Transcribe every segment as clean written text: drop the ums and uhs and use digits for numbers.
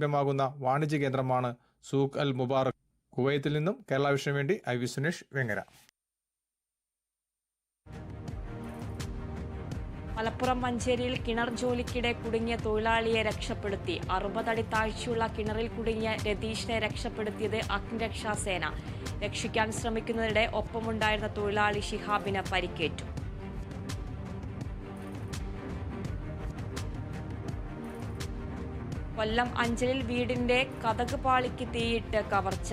ലഭ്യമാകുന്ന വാണിജ്യ കേന്ദ്രമാണ് സൂഖ് അൽ മുബാറക്. കുവൈത്തിൽ നിന്നും കേരള വിഷന് വേണ്ടി IV സുനേഷ്, വെങ്ങര. മലപ്പുറം മഞ്ചേരിയിൽ കിണർ ജോലിക്കിടെ കുടുങ്ങിയ തൊഴിലാളിയെ രക്ഷപ്പെടുത്തി. 60 അടി താഴ്ചയുള്ള കിണറിൽ കുടുങ്ങിയ രതീഷിനെ രക്ഷപ്പെടുത്തിയത് അഗ്നിരക്ഷാസേന. രക്ഷിക്കാൻ ശ്രമിക്കുന്നതിനിടെ ഒപ്പമുണ്ടായിരുന്ന തൊഴിലാളി ഷിഹാബിന് പരിക്കേറ്റു. കൊല്ലം അഞ്ചലിൽ വീടിന്റെ കതക് പാളിക്ക് തീയിട്ട് കവർച്ച.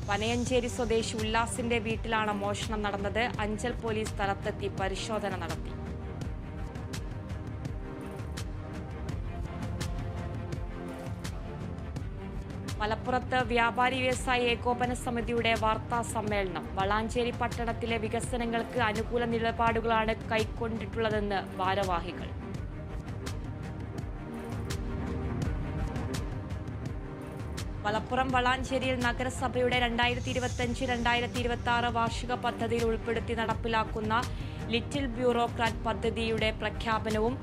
പനയഞ്ചേരി സ്വദേശി ഉല്ലാസിന്റെ വീട്ടിലാണ് മോഷണം നടന്നത്. അഞ്ചൽ പോലീസ് സ്ഥലത്തെത്തി പരിശോധന നടത്തി. മലപ്പുറത്ത് വ്യാപാരി വ്യവസായി ഏകോപന സമിതിയുടെ വാർത്താ സമ്മേളനം. വളാഞ്ചേരി പട്ടണത്തിലെ വികസനങ്ങൾക്ക് അനുകൂല നിലപാടുകളാണ് കൈക്കൊണ്ടിട്ടുള്ളതെന്ന് ഭാരവാഹികൾ. മലപ്പുറം വളാഞ്ചേരിയിൽ നഗരസഭയുടെ 2025-2026 വാർഷിക പദ്ധതിയിൽ ഉൾപ്പെടുത്തി നടപ്പിലാക്കുന്ന ലിറ്റിൽ ബ്യൂറോക്രാറ്റ് പദ്ധതിയുടെ പ്രഖ്യാപനവും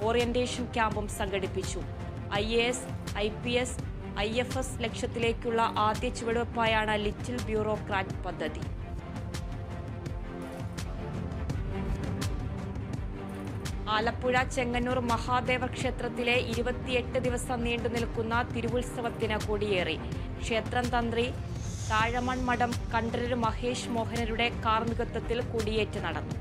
ഓറിയന്റേഷൻ ക്യാമ്പും സംഘടിപ്പിച്ചു. IAS, IPS, IFS ലക്ഷ്യത്തിലേക്കുള്ള ആദ്യ ചുവടുവയ്പായാണ് ലിറ്റിൽ ബ്യൂറോക്രാറ്റ് പദ്ധതി. ആലപ്പുഴ ചെങ്ങന്നൂർ മഹാദേവ ക്ഷേത്രത്തിലെ 28 ദിവസം നീണ്ടു നിൽക്കുന്ന തിരുവുത്സവത്തിന് കൊടിയേറി. ക്ഷേത്രം തന്ത്രി താഴമൺ മഠം കണ്ഠരര് മഹേഷ് മോഹനരുടെ കാർമ്മികത്വത്തിൽ കൊടിയേറ്റ് നടന്നു.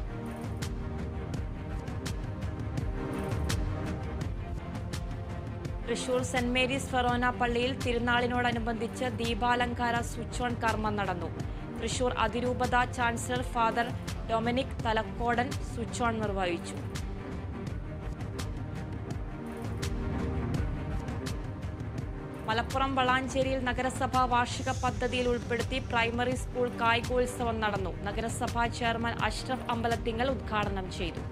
തൃശൂർ സെന്റ് മേരീസ് ഫെറോന പള്ളിയിൽ തിരുനാളിനോടനുബന്ധിച്ച് ദീപാലങ്കാര സ്വിച്ച് ഓൺ കർമ്മം നടന്നു. തൃശൂർ അതിരൂപത chancellor father Dominic Thalakkodan switch on നിർവഹിച്ചു. മലപ്പുറം വളാഞ്ചേരിയിൽ നഗരസഭാ വാർഷിക പദ്ധതിയിൽ ഉൾപ്പെടുത്തി പ്രൈമറി സ്കൂൾ കായികോത്സവം നടന്നു. നഗരസഭാ ചെയർമാൻ അഷ്റഫ് അമ്പലത്തിങ്ങൽ ഉദ്ഘാടനം ചെയ്തു.